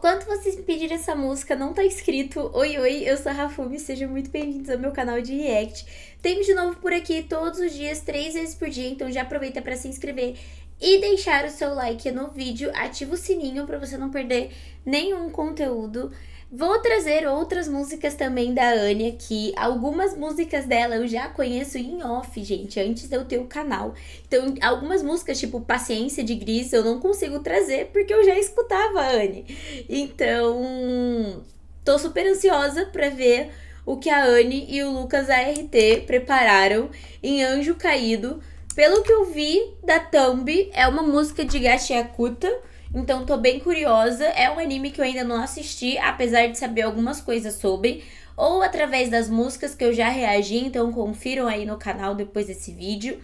quanto vocês me pediram essa música, não tá escrito. Oi, oi, eu sou a Rafumi, sejam muito bem-vindos ao meu canal de React. Temos de novo por aqui todos os dias, 3 vezes por dia, então já aproveita pra se inscrever e deixar o seu like no vídeo, ativa o sininho pra você não perder nenhum conteúdo. Vou trazer outras músicas também da Anne aqui. Algumas músicas dela eu já conheço em off, gente, antes de eu ter o canal. Então, algumas músicas, tipo Paciência de Gris, eu não consigo trazer porque eu já escutava a Anne. Então, tô super ansiosa pra ver o que a Anne e o Lucas ART prepararam em Anjo Caído. Pelo que eu vi da thumb, é uma música de Gachiakuta. Então tô bem curiosa, é um anime que eu ainda não assisti, apesar de saber algumas coisas sobre, ou através das músicas que eu já reagi, então confiram aí no canal depois desse vídeo,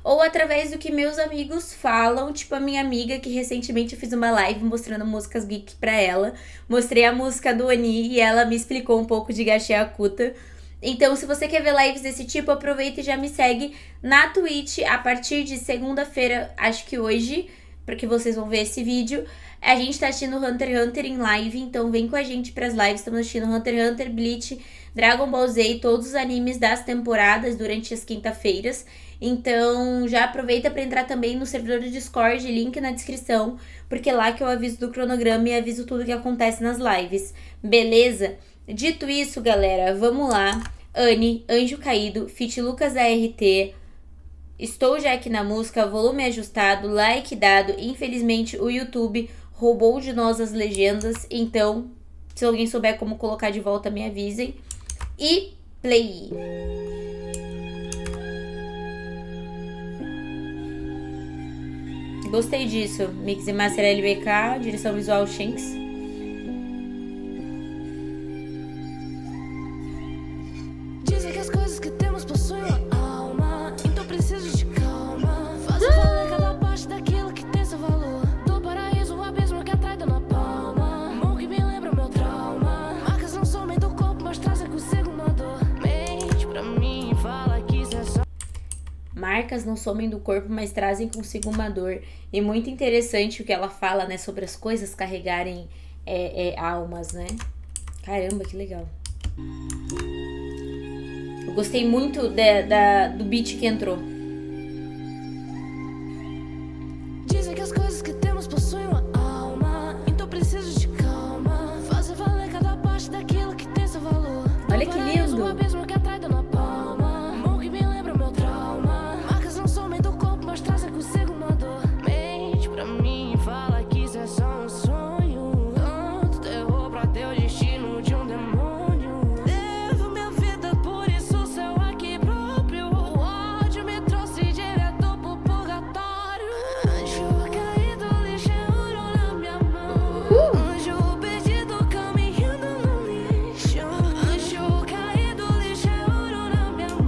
ou através do que meus amigos falam, tipo a minha amiga que recentemente eu fiz uma live mostrando músicas geek pra ela, mostrei a música do Ani e ela me explicou um pouco de Gachiakuta. Então, se você quer ver lives desse tipo, aproveita e já me segue na Twitch a partir de segunda-feira, acho que hoje, porque vocês vão ver esse vídeo. A gente tá assistindo Hunter x Hunter em live, então vem com a gente pras lives. Estamos assistindo Hunter x Hunter, Bleach, Dragon Ball Z e todos os animes das temporadas durante as quinta-feiras. Então já aproveita pra entrar também no servidor do Discord, link na descrição, porque é lá que eu aviso do cronograma e aviso tudo que acontece nas lives, beleza? Dito isso, galera, vamos lá. Anne, Anjo Caído, feat. Lucas ART. Estou já aqui na música, volume ajustado, like dado. Infelizmente o YouTube roubou de nós as legendas, então se alguém souber como colocar de volta, me avisem. E play! Gostei disso. Mix e Master LBK, direção visual Shinx. Marcas não somem do corpo, mas trazem consigo uma dor. E muito interessante o que ela fala, né? Sobre as coisas carregarem almas, né? Caramba, que legal. Eu gostei muito do beat que entrou. Dizem que as coisas que temos possuem uma alma, então preciso de calma. Fazer valer cada parte daquilo que tem seu valor. Olha que lindo.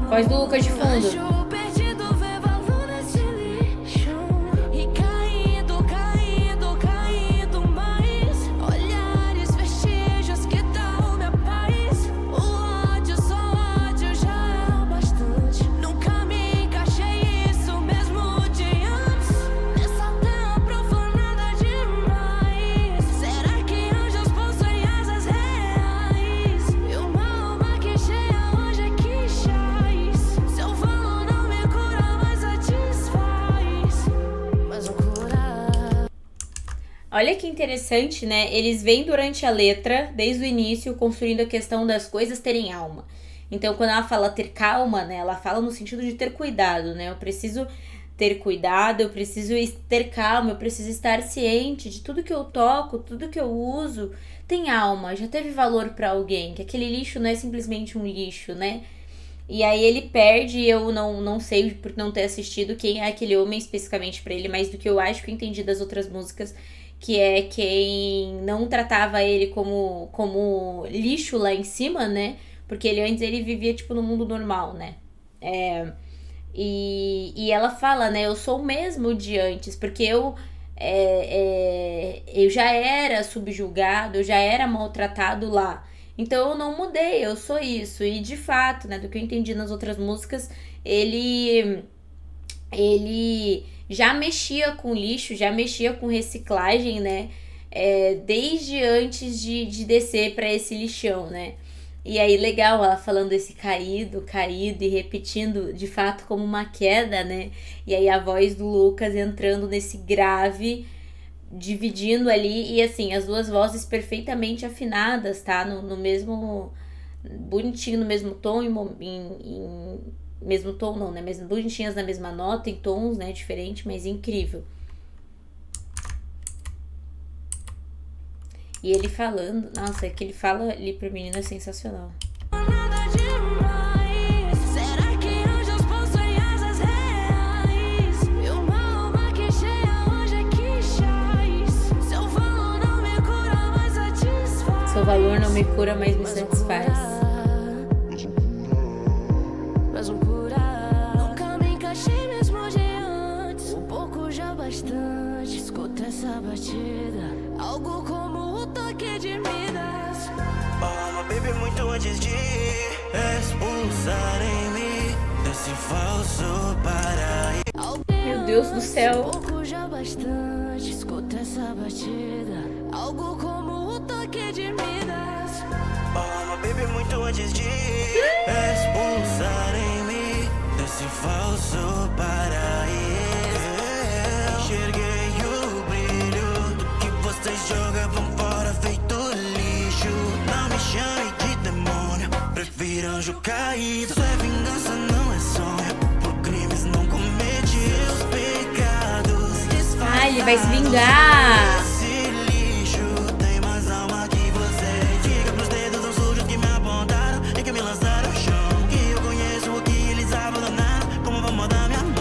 Voz do Lucas de fundo. Olha que interessante, né? Eles vêm durante a letra, desde o início, construindo a questão das coisas terem alma. Então, quando ela fala ter calma, né? Ela fala no sentido de ter cuidado, né? Eu preciso ter cuidado, eu preciso ter calma, eu preciso estar ciente de tudo que eu toco, tudo que eu uso tem alma, já teve valor pra alguém, que aquele lixo não é simplesmente um lixo, né? E aí ele perde, eu não sei por não ter assistido quem é aquele homem especificamente pra ele, mas do que eu acho que eu entendi das outras músicas, que é quem não tratava ele como lixo lá em cima, né? Porque ele vivia, tipo, no mundo normal, né? E ela fala, né? Eu sou o mesmo de antes, porque eu já era subjugado, eu já era maltratado lá. Então eu não mudei, eu sou isso. E de fato, né? Do que eu entendi nas outras músicas, ele já mexia com lixo, já mexia com reciclagem, né? desde antes de descer pra esse lixão, né? E aí, legal, ela falando esse caído, caído e repetindo de fato como uma queda, né? E aí a voz do Lucas entrando nesse grave, dividindo ali, e assim, as duas vozes perfeitamente afinadas, tá? No mesmo. Bonitinho, no mesmo tom, mesmo tom não, né? Mesmo bonitinhas na mesma nota, em tons, né? Diferente, mas incrível. E ele falando, nossa, é que ele fala ali pro menino é sensacional. Nada demais. Será que anjos possuem asas reais? E uma alma que cheia hoje é que chás. Seu valor não me cura, mas satisfaz. Seu valor não me cura, mas me satisfaz. Mas um curar. Nunca me encaixei mesmo de antes. Um pouco já bastante. Escuta essa batida. Algo como o toque de Midas. Uma baby muito antes de expulsar em mim desse falso paraíso. Meu Deus do céu. Um pouco já bastante. Escuta essa batida. Algo como o toque de Midas. Uma baby muito antes de expulsar em mim desse falso paraíso. Enxerguei o brilho do que vocês jogavam fora feito lixo. Não me chame de demônio, prefiro anjo caído. Sua vingança não é sonho, por crimes não cometi os pecados. Ah, ele vai se vingar. Esse lixo tem mais alma que você. Diga pros dedos tão sujos que me apontaram e que me lançaram ao chão. Que eu conheço o que eles abandonaram, como vou mudar minha mão.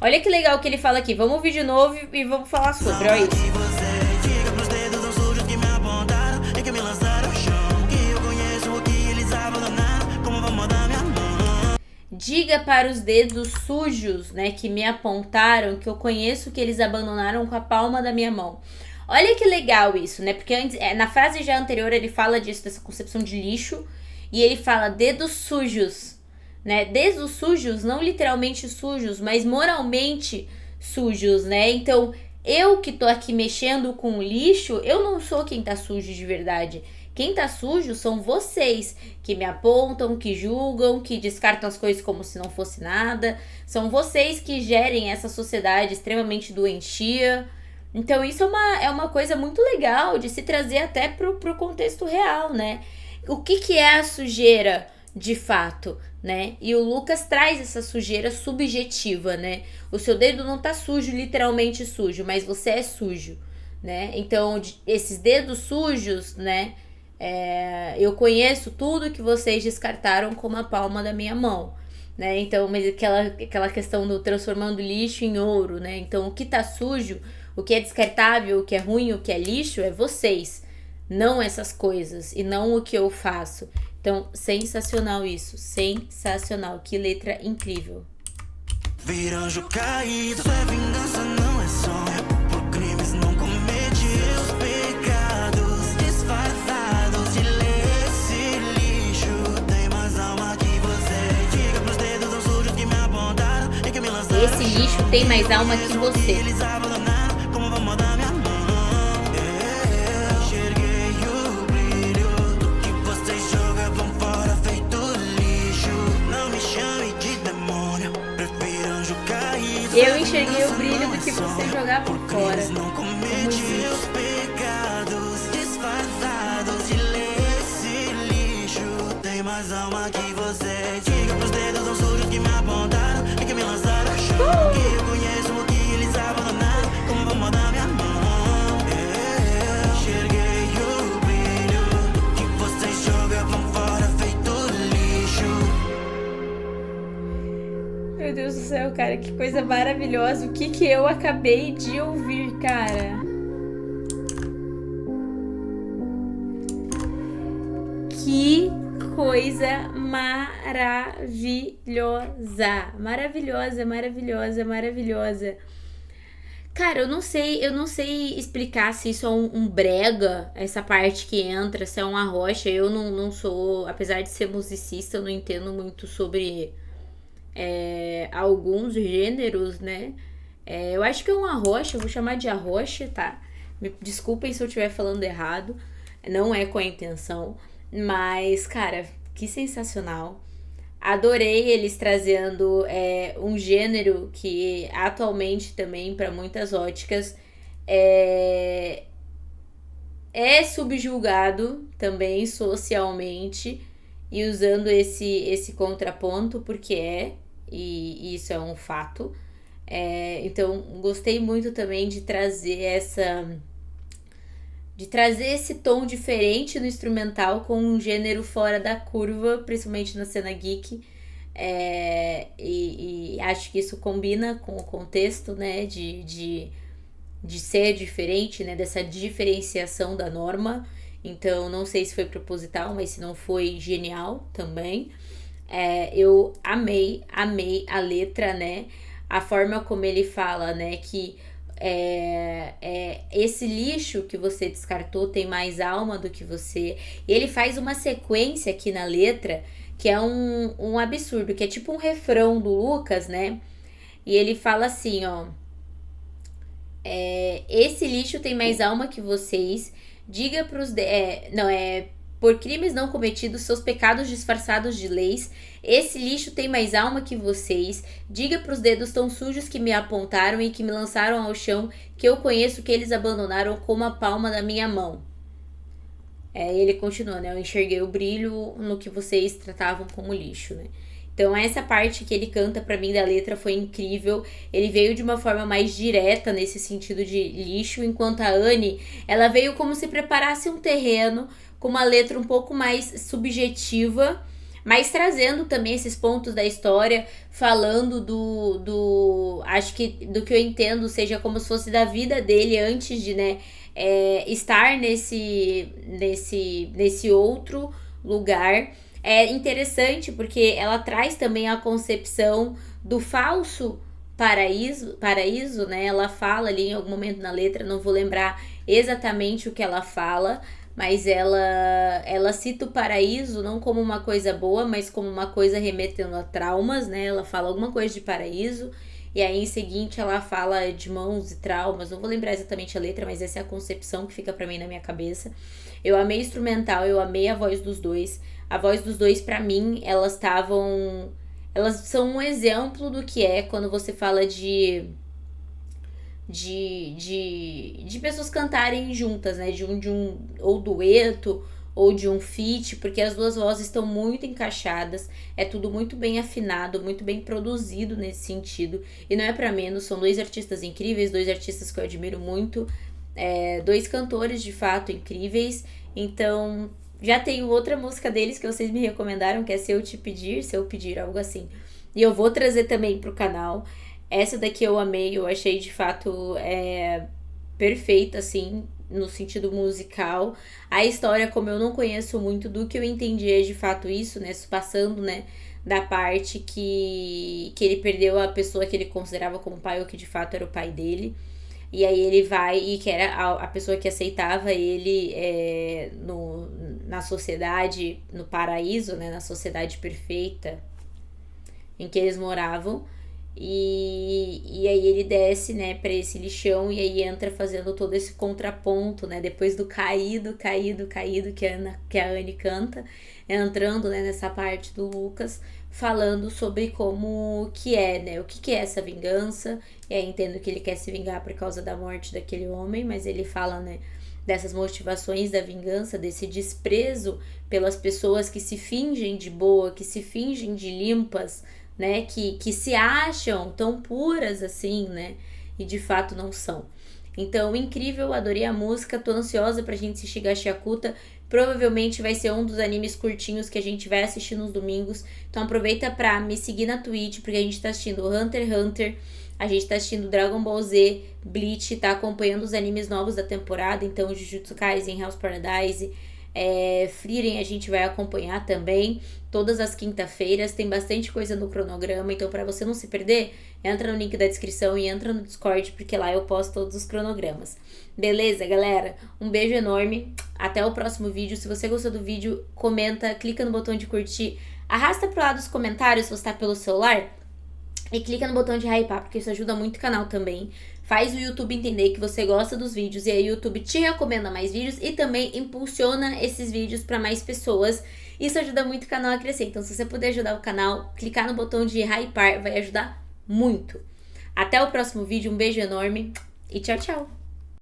Olha que legal que ele fala aqui. Vamos ouvir de novo e vamos falar sobre, olha isso. Que você diga pros dedos tão sujos que me apontaram e que me lançaram ao chão. Que eu conheço o que eles abandonaram, como vou mudar minha mão. Diga para os dedos sujos, né, que me apontaram, que eu conheço que eles abandonaram com a palma da minha mão. Olha que legal isso, né? Porque antes, na frase já anterior ele fala disso, dessa concepção de lixo, e ele fala dedos sujos, né? Dedos sujos, não literalmente sujos, mas moralmente sujos, né? Então, eu que tô aqui mexendo com o lixo, eu não sou quem tá sujo de verdade. Quem tá sujo são vocês, que me apontam, que julgam, que descartam as coisas como se não fosse nada. São vocês que gerem essa sociedade extremamente doentia. Então isso é uma coisa muito legal de se trazer até pro contexto real, né? O que é a sujeira de fato, né? E o Lucas traz essa sujeira subjetiva, né? O seu dedo não tá sujo, literalmente sujo, mas você é sujo, né? Então esses dedos sujos, né? Eu conheço tudo que vocês descartaram como a palma da minha mão, né? Então, mas aquela questão do transformando lixo em ouro, né? Então, o que tá sujo, o que é descartável, o que é ruim, o que é lixo, é vocês, não essas coisas, e não o que eu faço. Então, sensacional isso, sensacional, que letra incrível. Vir anjo caído, sua vingança não é sonho, por crimes não cometi os pecados disfarçados de esse lixo. Tem mais alma que você. Diga pros dedos tão sujos que me apontaram e que me lançaram. Esse lixo tem mais alma que você. Eles abandonaram, como vou mudar minha mão. Enxerguei o brilho do que vocês jogavam fora feito lixo. Não me chame de demônio, prefiro anjo caído. Eu enxerguei o brilho do que você jogava fora. Não cometi os pecados disfarçados de esse lixo. Tem mais alma que você. Diga pros dedos tão sujos que me apontaram e que me lançaram ao chão. Que eu conheço o que eles abandonaram, como vou mudar minha mão. Enxerguei o brilho do que vocês jogavam fora feito lixo. Meu Deus do céu, cara, que coisa maravilhosa. O que eu acabei de ouvir, cara? Que coisa maravilhosa. Maravilhosa, maravilhosa, maravilhosa. Cara, eu não sei explicar se isso é um brega, essa parte que entra, se é uma rocha. Eu não sou, apesar de ser musicista, eu não entendo muito sobre alguns gêneros, né? Eu acho que é um arrocha, eu vou chamar de arrocha, tá? Me desculpem se eu estiver falando errado, não é com a intenção, mas, cara, que sensacional. Adorei eles trazendo um gênero que atualmente também, para muitas óticas, é, é subjulgado também socialmente e usando esse contraponto, porque e isso é um fato. Então, gostei muito também de trazer esse tom diferente no instrumental com um gênero fora da curva, principalmente na cena geek. E acho que isso combina com o contexto, né, de ser diferente, né, dessa diferenciação da norma. Então, não sei se foi proposital, mas se não foi, genial também. Eu amei a letra, né, a forma como ele fala, né, que esse lixo que você descartou tem mais alma do que você. E ele faz uma sequência aqui na letra que é um absurdo, que é tipo um refrão do Lucas, né? E ele fala assim, ó: esse lixo tem mais alma que vocês. Diga pros... por crimes não cometidos, seus pecados disfarçados de leis. Esse lixo tem mais alma que vocês. Diga pros dedos tão sujos que me apontaram e que me lançaram ao chão, que eu conheço que eles abandonaram como a palma da minha mão. Ele continua, né? Eu enxerguei o brilho no que vocês tratavam como lixo, né? Então essa parte que ele canta pra mim da letra foi incrível. Ele veio de uma forma mais direta nesse sentido de lixo, enquanto a Anne, ela veio como se preparasse um terreno com uma letra um pouco mais subjetiva, mas trazendo também esses pontos da história, falando acho que do que eu entendo seja como se fosse da vida dele antes de, né, estar nesse outro lugar. É interessante porque ela traz também a concepção do falso paraíso, né? Ela fala ali em algum momento na letra, não vou lembrar exatamente o que ela fala, mas ela cita o paraíso não como uma coisa boa, mas como uma coisa remetendo a traumas, né? Ela fala alguma coisa de paraíso, e aí em seguinte ela fala de mãos e traumas, não vou lembrar exatamente a letra, mas essa é a concepção que fica pra mim na minha cabeça. Eu amei o instrumental, eu amei a voz dos dois. A voz dos dois, pra mim, elas são um exemplo do que é quando você fala de pessoas cantarem juntas, né? De um ou dueto ou de um feat, porque as duas vozes estão muito encaixadas, é tudo muito bem afinado, muito bem produzido nesse sentido, e não é pra menos, são dois artistas incríveis, dois artistas que eu admiro muito, dois cantores de fato incríveis. Então já tenho outra música deles que vocês me recomendaram, que é Se Eu Pedir, algo assim, e eu vou trazer também pro canal. Essa daqui eu amei, eu achei de fato perfeita, assim, no sentido musical. A história, como eu não conheço muito, do que eu entendi é de fato isso, né? Passando, né, da parte que ele perdeu a pessoa que ele considerava como pai, ou que de fato era o pai dele. E aí ele vai, e que era a pessoa que aceitava ele na sociedade, no paraíso, né? Na sociedade perfeita em que eles moravam. E aí ele desce, né, pra esse lixão, e aí entra fazendo todo esse contraponto, né, depois do caído que a Anne canta, entrando, né, nessa parte do Lucas, falando sobre como que né, o que é essa vingança. E aí entendo que ele quer se vingar por causa da morte daquele homem, mas ele fala, né, dessas motivações da vingança, desse desprezo pelas pessoas que se fingem de boa, que se fingem de limpas, né, que se acham tão puras assim, né, e de fato não são. Então, incrível, adorei a música, tô ansiosa pra gente assistir Gashiakuta. Provavelmente vai ser um dos animes curtinhos que a gente vai assistir nos domingos. Então aproveita pra me seguir na Twitch, porque a gente tá assistindo Hunter x Hunter, a gente tá assistindo Dragon Ball Z, Bleach, tá acompanhando os animes novos da temporada, então Jujutsu Kaisen, Hell's Paradise, Frieren a gente vai acompanhar também todas as quinta-feiras, tem bastante coisa no cronograma, então para você não se perder, entra no link da descrição e entra no Discord, porque lá eu posto todos os cronogramas. Beleza, galera? Um beijo enorme, até o próximo vídeo. Se você gostou do vídeo, comenta, clica no botão de curtir, arrasta pro lado dos comentários se você tá pelo celular, E clica no botão de hypar, porque isso ajuda muito o canal também. Faz o YouTube entender que você gosta dos vídeos e aí o YouTube te recomenda mais vídeos e também impulsiona esses vídeos para mais pessoas. Isso ajuda muito o canal a crescer. Então, se você puder ajudar o canal, clicar no botão de hypar vai ajudar muito. Até o próximo vídeo, um beijo enorme e tchau, tchau!